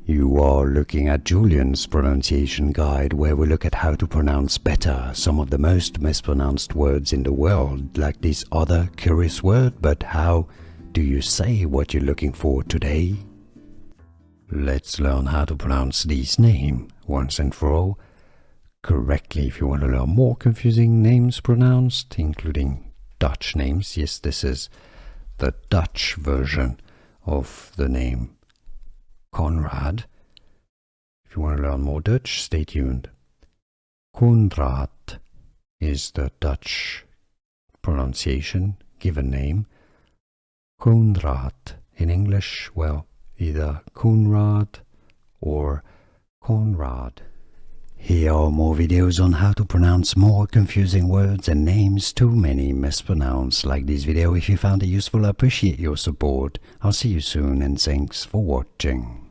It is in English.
You are looking at Julian's pronunciation guide, where we look at how to pronounce better some of the most mispronounced words in the world, like this other curious word. But how do you say what you're looking for today? Let's learn how to pronounce this name once and for all correctly. If you want to learn more confusing names pronounced, including Dutch names, yes, this is the Dutch version of the name Coenraad. If you want to learn more Dutch, stay tuned. Coenraad is the Dutch pronunciation, given name. Coenraad in English, well, either Coenraad or Coenraad. Here are more videos on how to pronounce more confusing words and names too many mispronounced. Like this video if you found it useful. I appreciate your support. I'll see you soon and thanks for watching.